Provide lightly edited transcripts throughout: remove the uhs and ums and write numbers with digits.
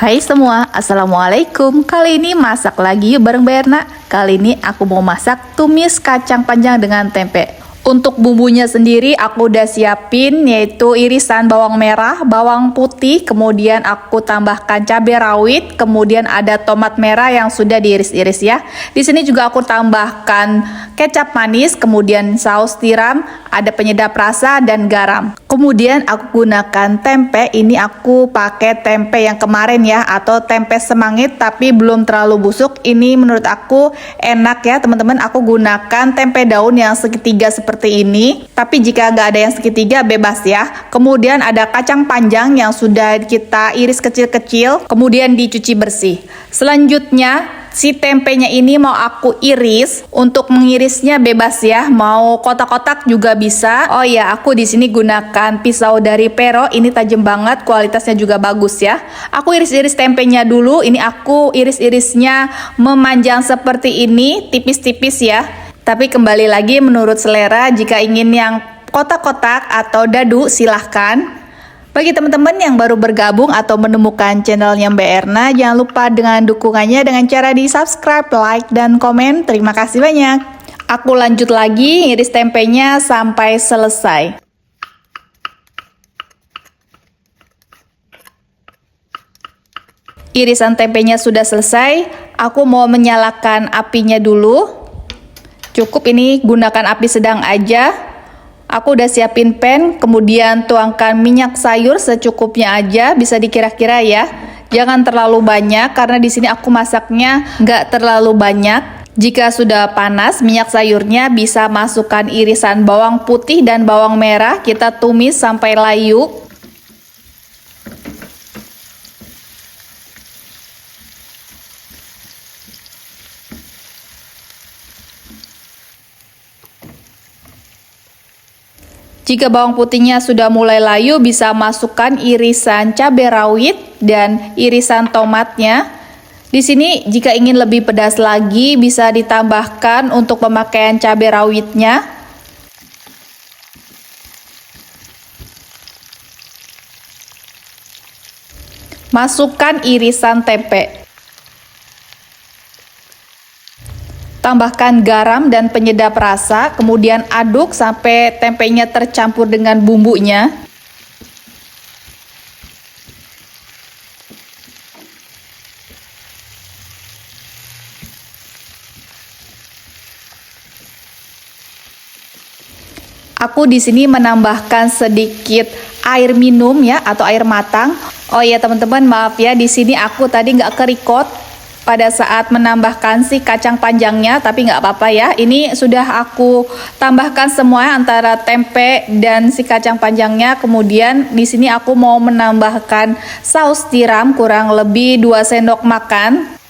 Hai semua, Assalamualaikum. Kali ini masak lagi yuk bareng Berna. Kali ini aku mau masak tumis kacang panjang dengan tempe. Untuk bumbunya sendiri aku udah siapin, yaitu irisan bawang merah, bawang putih, kemudian aku tambahkan cabai rawit, kemudian ada tomat merah yang sudah diiris-iris ya. Di sini juga aku tambahkan kecap manis, kemudian saus tiram, ada penyedap rasa dan garam. Kemudian aku gunakan tempe, ini aku pakai tempe yang kemarin ya, atau tempe semangit tapi belum terlalu busuk. Ini menurut aku enak ya teman-teman. Aku gunakan tempe daun yang segitiga seperti ini, tapi jika nggak ada yang segitiga bebas ya. Kemudian ada kacang panjang yang sudah kita iris kecil-kecil, kemudian dicuci bersih. Selanjutnya si tempenya ini mau aku iris. Untuk mengirisnya bebas ya, mau kotak-kotak juga bisa. Oh ya, aku di sini gunakan pisau dari Pero, ini tajam banget, kualitasnya juga bagus ya. Aku iris-iris tempenya dulu. Ini aku iris-irisnya memanjang seperti ini, tipis-tipis ya. Tapi kembali lagi menurut selera, jika ingin yang kotak-kotak atau dadu silahkan. Bagi teman-teman yang baru bergabung atau menemukan channelnya Mbak Erna, jangan lupa dengan dukungannya dengan cara di subscribe, like, dan komen. Terima kasih banyak. Aku lanjut lagi iris tempenya sampai selesai. Irisan tempenya sudah selesai, aku mau menyalakan apinya dulu. Cukup ini gunakan api sedang aja. Aku udah siapin pan, kemudian tuangkan minyak sayur secukupnya aja, bisa dikira-kira ya. Jangan terlalu banyak karena di sini aku masaknya nggak terlalu banyak. Jika sudah panas minyak sayurnya, bisa masukkan irisan bawang putih dan bawang merah, kita tumis sampai layu. Jika bawang putihnya sudah mulai layu, bisa masukkan irisan cabai rawit dan irisan tomatnya. Di sini jika ingin lebih pedas lagi, bisa ditambahkan untuk pemakaian cabai rawitnya. Masukkan irisan tempe. Tambahkan garam dan penyedap rasa, kemudian aduk sampai tempenya tercampur dengan bumbunya. Aku di sini menambahkan sedikit air minum ya, atau air matang. Oh ya teman-teman, maaf ya, di sini aku tadi nggak ke-record pada saat menambahkan si kacang panjangnya, tapi nggak apa-apa ya. Ini sudah aku tambahkan semua antara tempe dan si kacang panjangnya. Kemudian di sini aku mau menambahkan saus tiram kurang lebih 2 sendok makan.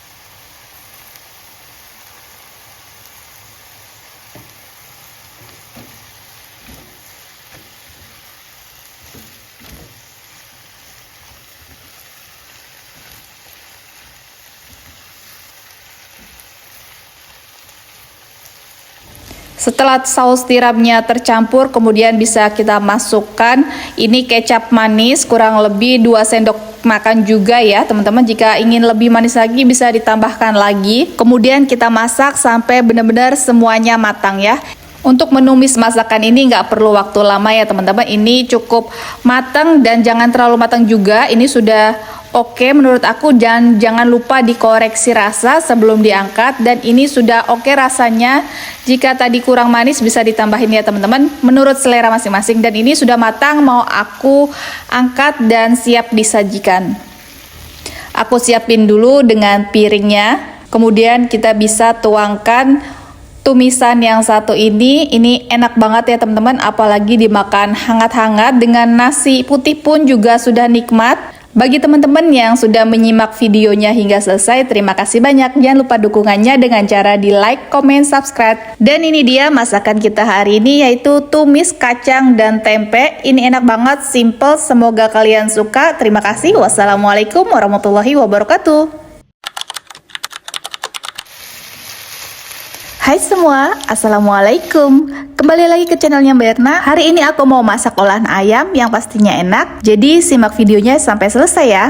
Setelah saus tiramnya tercampur, kemudian bisa kita masukkan ini kecap manis kurang lebih 2 sendok makan juga ya teman-teman. Jika ingin lebih manis lagi bisa ditambahkan lagi. Kemudian kita masak sampai benar-benar semuanya matang ya. Untuk menumis masakan ini nggak perlu waktu lama ya teman-teman. Ini cukup matang dan jangan terlalu matang juga. Ini sudah oke menurut aku, dan jangan lupa dikoreksi rasa sebelum diangkat. Dan ini sudah oke rasanya. Jika tadi kurang manis bisa ditambahin ya teman-teman, menurut selera masing-masing. Dan ini sudah matang, mau aku angkat dan siap disajikan. Aku siapin dulu dengan piringnya. Kemudian kita bisa tuangkan tumisan yang satu ini enak banget ya teman-teman, apalagi dimakan hangat-hangat dengan nasi putih pun juga sudah nikmat. Bagi teman-teman yang sudah menyimak videonya hingga selesai, terima kasih banyak. Jangan lupa dukungannya dengan cara di like, comment, subscribe. Dan ini dia masakan kita hari ini, yaitu tumis kacang dan tempe. Ini enak banget, simple, semoga kalian suka. Terima kasih. Wassalamualaikum warahmatullahi wabarakatuh. Hai semua, Assalamualaikum. Kembali lagi ke channelnya Mbak Erna. Hari ini aku mau masak olahan ayam yang pastinya enak. Jadi simak videonya sampai selesai ya.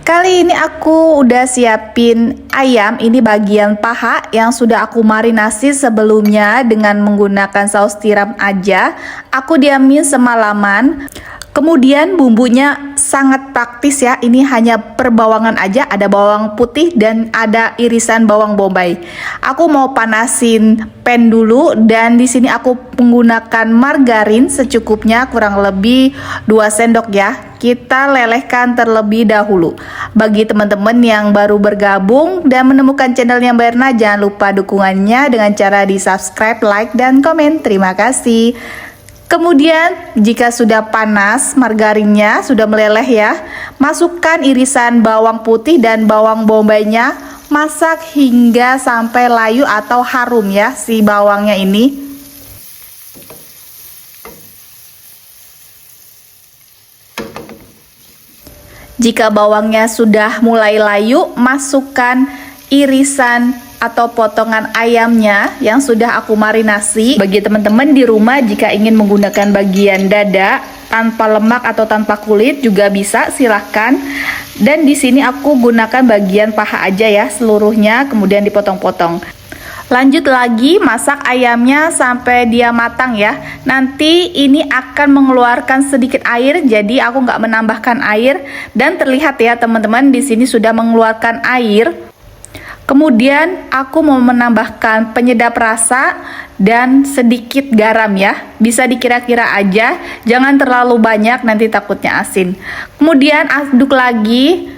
Kali ini aku udah siapin ayam, ini bagian paha yang sudah aku marinasi sebelumnya dengan menggunakan saus tiram aja. Aku diamin semalaman. Kemudian bumbunya sangat praktis ya, ini hanya perbawangan aja, ada bawang putih dan ada irisan bawang bombay. Aku mau panasin pan dulu dan di sini aku menggunakan margarin secukupnya, kurang lebih 2 sendok ya. Kita lelehkan terlebih dahulu. Bagi teman-teman yang baru bergabung dan menemukan channelnya Mbak Erna, jangan lupa dukungannya dengan cara di subscribe, like, dan komen. Terima kasih. Kemudian jika sudah panas margarinnya, sudah meleleh ya, masukkan irisan bawang putih dan bawang bombaynya. Masak hingga sampai layu atau harum ya si bawangnya ini. Jika bawangnya sudah mulai layu, masukkan irisan atau potongan ayamnya yang sudah aku marinasi. Bagi teman-teman di rumah jika ingin menggunakan bagian dada tanpa lemak atau tanpa kulit juga bisa, silahkan. Dan di sini aku gunakan bagian paha aja ya seluruhnya, kemudian dipotong-potong. Lanjut lagi masak ayamnya sampai dia matang ya. Nanti ini akan mengeluarkan sedikit air, jadi aku nggak menambahkan air. Dan terlihat ya teman-teman, di sini sudah mengeluarkan air. Kemudian aku mau menambahkan penyedap rasa dan sedikit garam ya. Bisa dikira-kira aja, jangan terlalu banyak nanti takutnya asin. Kemudian aduk lagi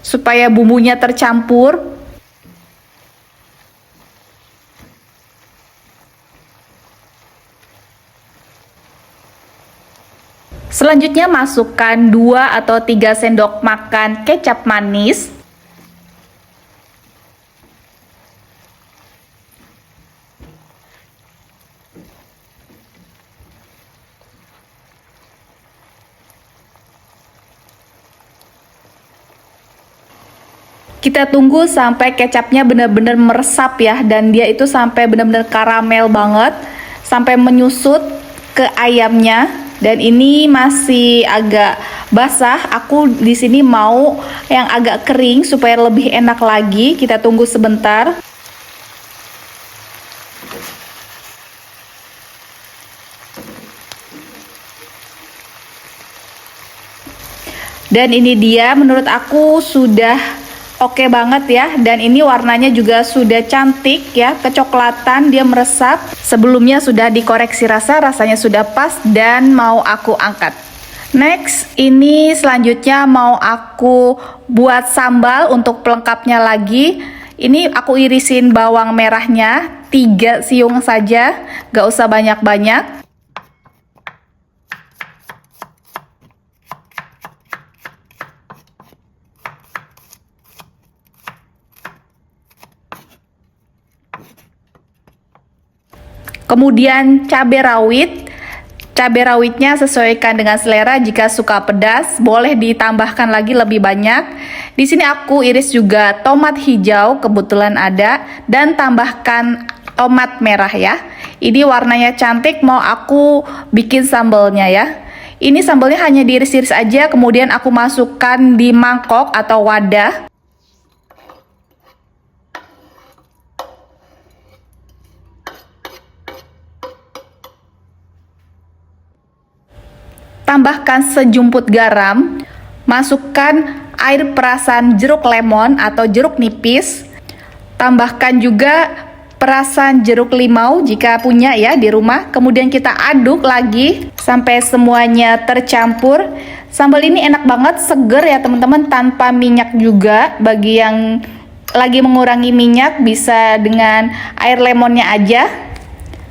supaya bumbunya tercampur. Selanjutnya masukkan 2 atau 3 sendok makan kecap manis. Kita tunggu sampai kecapnya benar-benar meresap ya, dan dia itu sampai benar-benar karamel banget, sampai menyusut ke ayamnya. Dan ini masih agak basah. Aku di sini mau yang agak kering supaya lebih enak lagi. Kita tunggu sebentar. Dan ini dia, menurut aku sudah oke banget ya, dan ini warnanya juga sudah cantik ya, kecoklatan, dia meresap. Sebelumnya sudah dikoreksi rasanya sudah pas dan mau aku angkat. Next, ini selanjutnya mau aku buat sambal untuk pelengkapnya lagi. Ini aku irisin bawang merahnya 3 siung saja, gak usah banyak-banyak. Kemudian cabai rawitnya sesuaikan dengan selera. Jika suka pedas, boleh ditambahkan lagi lebih banyak. Di sini aku iris juga tomat hijau, kebetulan ada, dan tambahkan tomat merah ya. Ini warnanya cantik, mau aku bikin sambalnya ya. Ini sambalnya hanya diiris-iris aja, kemudian aku masukkan di mangkok atau wadah. Tambahkan sejumput garam, masukkan air perasan jeruk lemon atau jeruk nipis, tambahkan juga perasan jeruk limau jika punya ya di rumah. Kemudian kita aduk lagi sampai semuanya tercampur. Sambal ini enak banget, seger ya teman-teman, tanpa minyak juga. Bagi yang lagi mengurangi minyak bisa dengan air lemonnya aja.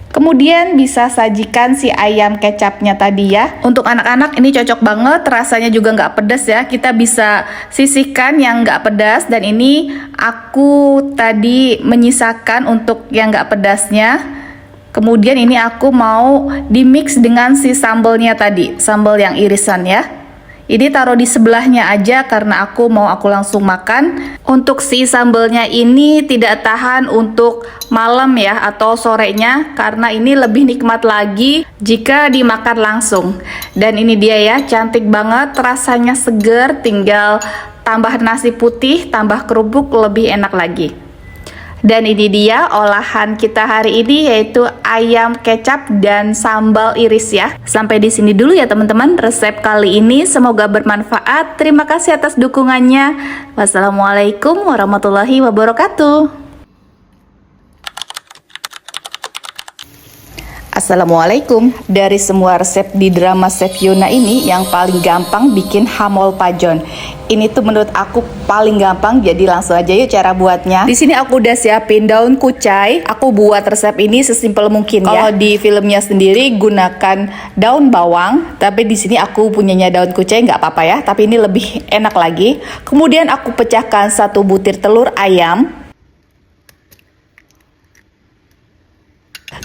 Kemudian bisa sajikan si ayam kecapnya tadi ya. Untuk anak-anak ini cocok banget, rasanya juga nggak pedas ya. Kita bisa sisihkan yang nggak pedas, dan ini aku tadi menyisakan untuk yang nggak pedasnya. Kemudian ini aku mau di mix dengan si sambalnya tadi, sambal yang irisan ya. Ini taruh di sebelahnya aja karena aku langsung makan. Untuk si sambelnya ini tidak tahan untuk malam ya atau sorenya, karena ini lebih nikmat lagi jika dimakan langsung. Dan ini dia ya, cantik banget, rasanya seger, tinggal tambah nasi putih, tambah kerupuk, lebih enak lagi. Dan ini dia olahan kita hari ini, yaitu ayam kecap dan sambal iris ya. Sampai di sini dulu ya teman-teman resep kali ini, semoga bermanfaat. Terima kasih atas dukungannya. Wassalamualaikum warahmatullahi wabarakatuh. Assalamualaikum. Dari semua resep di drama Chef Yuna ini, yang paling gampang bikin hamol pajon. Ini tuh menurut aku paling gampang, jadi langsung aja yuk cara buatnya. Di sini aku udah siapin daun kucai. Aku buat resep ini sesimpel mungkin ya. Kalau di filmnya sendiri gunakan daun bawang, tapi di sini aku punyanya daun kucai, nggak apa-apa ya. Tapi ini lebih enak lagi. Kemudian aku pecahkan 1 butir telur ayam.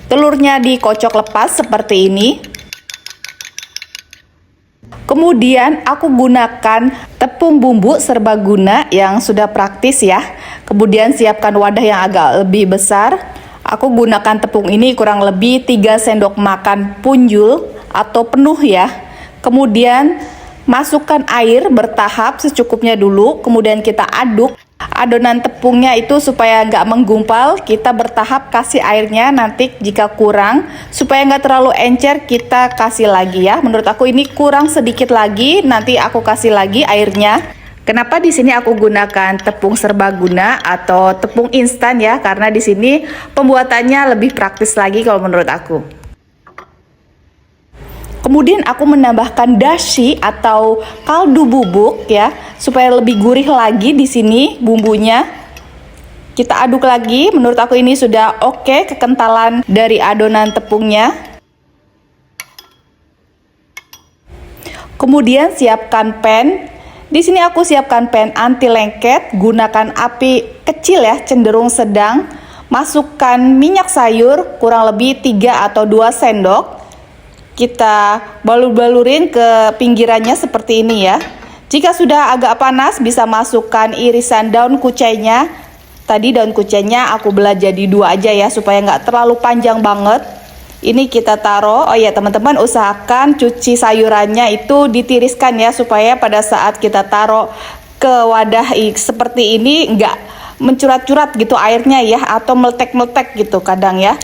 Telurnya dikocok lepas seperti ini. Kemudian aku gunakan tepung bumbu serbaguna yang sudah praktis ya. Kemudian siapkan wadah yang agak lebih besar. Aku gunakan tepung ini kurang lebih 3 sendok makan punjul atau penuh ya. Kemudian masukkan air bertahap secukupnya dulu. Kemudian kita aduk. Adonan tepungnya itu supaya nggak menggumpal, kita bertahap kasih airnya. Nanti jika kurang, supaya nggak terlalu encer, kita kasih lagi ya. Menurut aku ini kurang sedikit lagi, nanti aku kasih lagi airnya. Kenapa di sini aku gunakan tepung serbaguna atau tepung instan ya? Karena di sini pembuatannya lebih praktis lagi kalau menurut aku. Kemudian aku menambahkan dashi atau kaldu bubuk ya, supaya lebih gurih lagi di sini bumbunya. Kita aduk lagi. Menurut aku ini sudah oke kekentalan dari adonan tepungnya. Kemudian siapkan pan. Di sini aku siapkan pan anti lengket, gunakan api kecil ya, cenderung sedang. Masukkan minyak sayur kurang lebih 3 atau 2 sendok. Kita balur-balurin ke pinggirannya seperti ini ya. Jika sudah agak panas, bisa masukkan irisan daun kucainya. Tadi daun kucainya aku belah jadi 2 aja ya, supaya nggak terlalu panjang banget. Ini kita taruh. Oh ya teman-teman, usahakan cuci sayurannya itu ditiriskan ya, supaya pada saat kita taruh ke wadah seperti ini nggak mencurat-curat gitu airnya ya, atau meletek-meletek gitu kadang ya.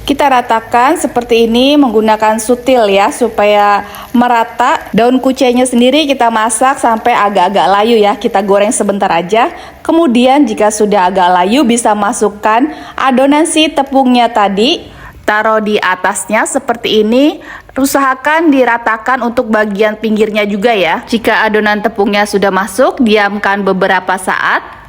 Kita ratakan seperti ini menggunakan sutil ya, supaya merata. Daun kucainya sendiri kita masak sampai agak-agak layu ya, kita goreng sebentar aja. Kemudian jika sudah agak layu, bisa masukkan adonan si tepungnya tadi, taruh di atasnya seperti ini. Usahakan diratakan untuk bagian pinggirnya juga ya. Jika adonan tepungnya sudah masuk, diamkan beberapa saat.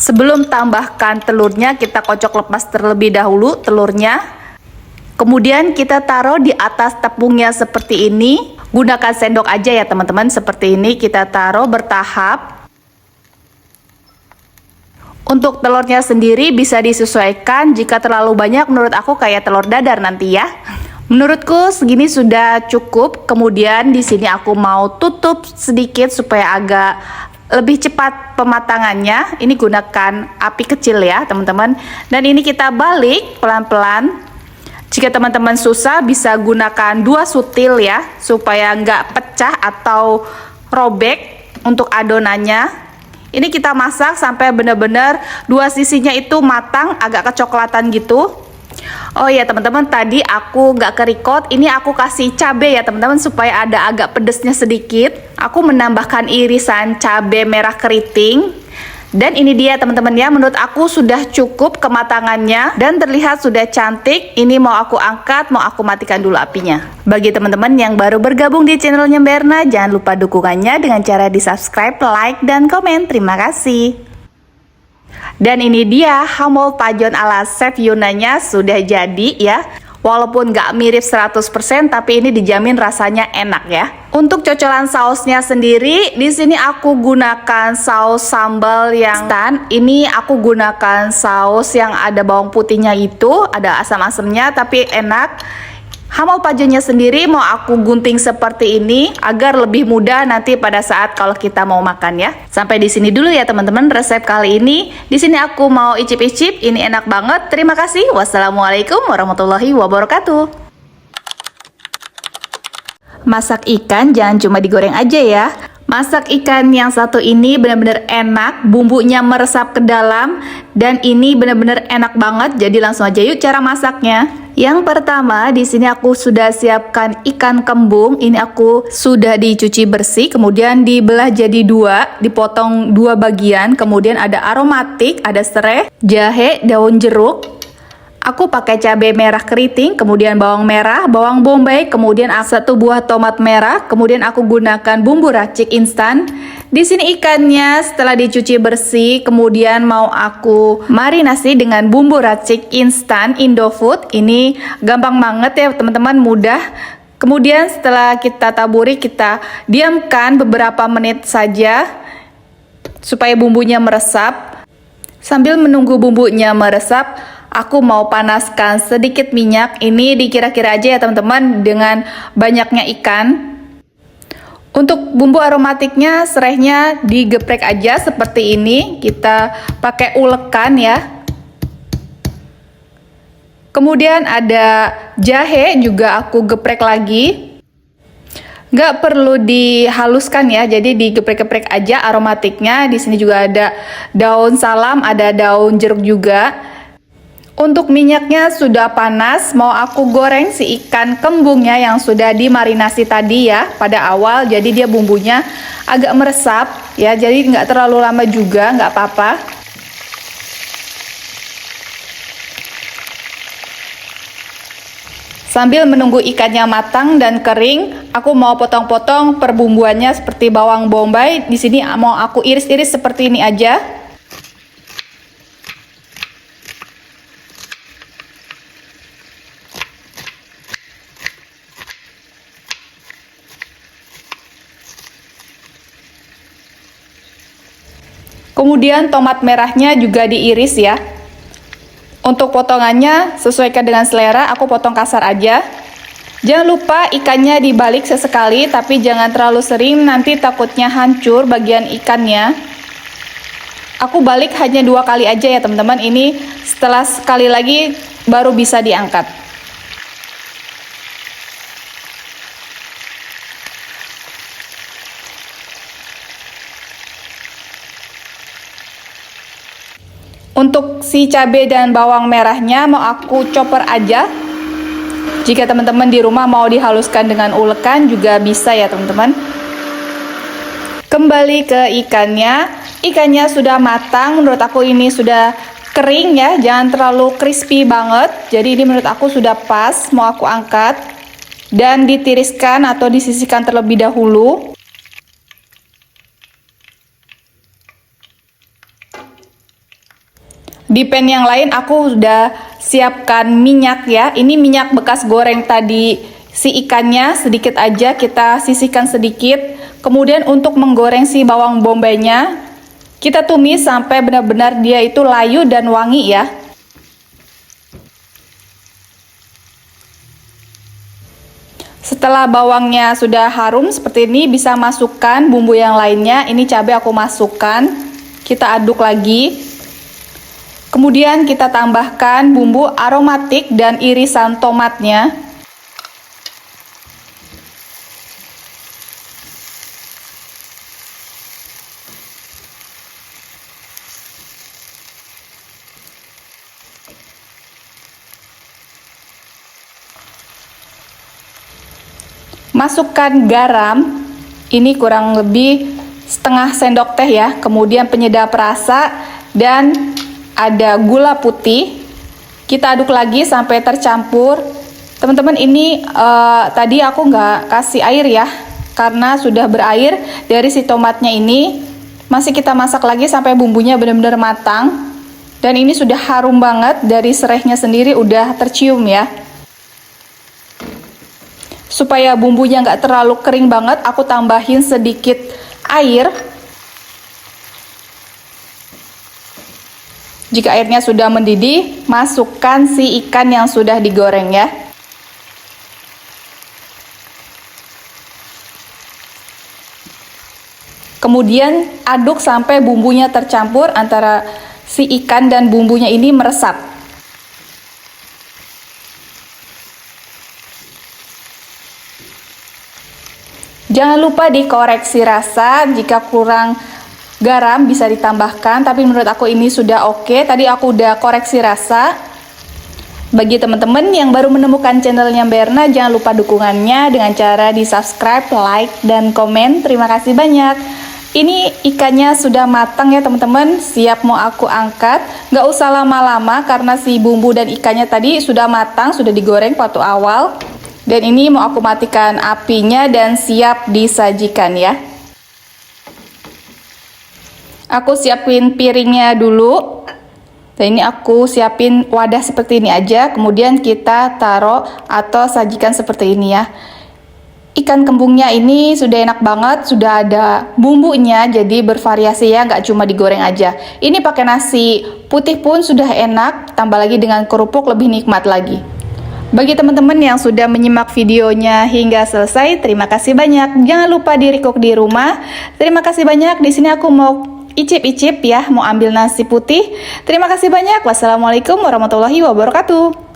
Sebelum tambahkan telurnya, kita kocok lepas terlebih dahulu telurnya. Kemudian kita taruh di atas tepungnya seperti ini. Gunakan sendok aja ya teman-teman, seperti ini kita taruh bertahap. Untuk telurnya sendiri bisa disesuaikan, jika terlalu banyak menurut aku kayak telur dadar nanti ya. Menurutku segini sudah cukup. Kemudian di sini aku mau tutup sedikit supaya agak lebih cepat pematangannya. Ini gunakan api kecil ya teman-teman. Dan ini kita balik pelan-pelan. Jika teman-teman susah, bisa gunakan 2 sutil ya, supaya nggak pecah atau robek untuk adonannya. Ini kita masak sampai benar-benar 2 sisinya itu matang, agak kecoklatan gitu. Oh ya teman-teman, tadi aku nggak ke-record, ini aku kasih cabai ya teman-teman, supaya ada agak pedesnya sedikit. Aku menambahkan irisan cabai merah keriting. Dan ini dia teman-teman ya, menurut aku sudah cukup kematangannya dan terlihat sudah cantik. Ini mau aku angkat, mau aku matikan dulu apinya. Bagi teman-teman yang baru bergabung di channelnya Berna, jangan lupa dukungannya dengan cara di subscribe, like, dan komen. Terima kasih. Dan ini dia hamol pajon ala Chef Yunanya sudah jadi ya. Walaupun nggak mirip 100%, tapi ini dijamin rasanya enak ya. Untuk cocolan sausnya sendiri, di sini aku gunakan saus sambal yang instan. Ini aku gunakan saus yang ada bawang putihnya itu, ada asam-asamnya tapi enak. Hamal pajanya sendiri mau aku gunting seperti ini agar lebih mudah nanti pada saat kalau kita mau makan ya. Sampai di sini dulu ya teman-teman resep kali ini. Di sini aku mau icip-icip, ini enak banget. Terima kasih. Wassalamualaikum warahmatullahi wabarakatuh. Masak ikan jangan cuma digoreng aja ya. Masak ikan yang satu ini benar-benar enak, bumbunya meresap ke dalam dan ini benar-benar enak banget. Jadi langsung aja yuk cara masaknya. Yang pertama di sini aku sudah siapkan ikan kembung. Ini aku sudah dicuci bersih, kemudian dibelah jadi dua, dipotong dua bagian. Kemudian ada aromatik, ada serai, jahe, daun jeruk. Aku pakai cabai merah keriting, kemudian bawang merah, bawang bombay, kemudian satu buah tomat merah, kemudian aku gunakan bumbu racik instan. Di sini ikannya setelah dicuci bersih, kemudian mau aku marinasi dengan bumbu racik instan Indofood. Ini gampang banget ya teman-teman, mudah. Kemudian setelah kita taburi, kita diamkan beberapa menit saja supaya bumbunya meresap. Sambil menunggu bumbunya meresap, aku mau panaskan sedikit minyak. Ini dikira-kira aja ya teman-teman dengan banyaknya ikan. Untuk bumbu aromatiknya serainya digeprek aja seperti ini. Kita pakai ulekan ya. Kemudian ada jahe juga aku geprek lagi. Nggak perlu dihaluskan ya, jadi digeprek-geprek aja aromatiknya. Di sini juga ada daun salam, ada daun jeruk juga. Untuk minyaknya sudah panas, mau aku goreng si ikan kembungnya yang sudah dimarinasi tadi ya pada awal. Jadi dia bumbunya agak meresap ya, jadi nggak terlalu lama juga, nggak apa-apa. Sambil menunggu ikannya matang dan kering, aku mau potong-potong perbumbuannya seperti bawang bombay. Di sini mau aku iris-iris seperti ini aja. Kemudian tomat merahnya juga diiris ya. Untuk potongannya sesuaikan dengan selera, aku potong kasar aja. Jangan lupa ikannya dibalik sesekali, tapi jangan terlalu sering, nanti takutnya hancur bagian ikannya. Aku balik hanya 2 kali aja ya teman-teman. Ini setelah sekali lagi baru bisa diangkat. Untuk si cabai dan bawang merahnya mau aku chopper aja. Jika teman-teman di rumah mau dihaluskan dengan ulekan juga bisa ya teman-teman. Kembali ke ikannya. Ikannya sudah matang, menurut aku ini sudah kering ya, jangan terlalu crispy banget. Jadi ini menurut aku sudah pas, mau aku angkat dan ditiriskan atau disisihkan terlebih dahulu. Di pan yang lain aku sudah siapkan minyak ya. Ini minyak bekas goreng tadi si ikannya, sedikit aja kita sisihkan sedikit. Kemudian untuk menggoreng si bawang bombaynya, kita tumis sampai benar-benar dia itu layu dan wangi ya. Setelah bawangnya sudah harum seperti ini, bisa masukkan bumbu yang lainnya. Ini cabai aku masukkan, kita aduk lagi. Kemudian kita tambahkan bumbu aromatik dan irisan tomatnya. Masukkan garam, ini kurang lebih setengah sendok teh ya. Kemudian penyedap rasa dan ada gula putih. Kita aduk lagi sampai tercampur. Teman-teman ini tadi aku nggak kasih air ya, karena sudah berair dari si tomatnya ini. Masih kita masak lagi sampai bumbunya benar-benar matang. Dan ini sudah harum banget, dari serainya sendiri udah tercium ya. Supaya bumbunya nggak terlalu kering banget, aku tambahin sedikit air. Jika airnya sudah mendidih, masukkan si ikan yang sudah digoreng ya. Kemudian aduk sampai bumbunya tercampur antara si ikan dan bumbunya ini meresap. Jangan lupa dikoreksi rasa, jika kurang garam bisa ditambahkan, tapi menurut aku ini sudah oke. Tadi aku udah koreksi rasa. Bagi teman-teman yang baru menemukan channelnya Mbak Erna, jangan lupa dukungannya dengan cara di subscribe, like, dan komen. Terima kasih banyak. Ini ikannya sudah matang ya teman-teman, siap mau aku angkat. Nggak usah lama-lama karena si bumbu dan ikannya tadi sudah matang, sudah digoreng waktu awal. Dan ini mau aku matikan apinya dan siap disajikan ya. Aku siapin piringnya dulu. Dan ini aku siapin wadah seperti ini aja, kemudian kita taruh atau sajikan seperti ini ya. Ikan kembungnya ini sudah enak banget, sudah ada bumbunya, jadi bervariasi ya, nggak cuma digoreng aja. Ini pakai nasi putih pun sudah enak, tambah lagi dengan kerupuk lebih nikmat lagi. Bagi teman-teman yang sudah menyimak videonya hingga selesai, terima kasih banyak. Jangan lupa di-recook di rumah. Terima kasih banyak. Di sini aku mau icip-icip ya, mau ambil nasi putih. Terima kasih banyak. Wassalamualaikum warahmatullahi wabarakatuh.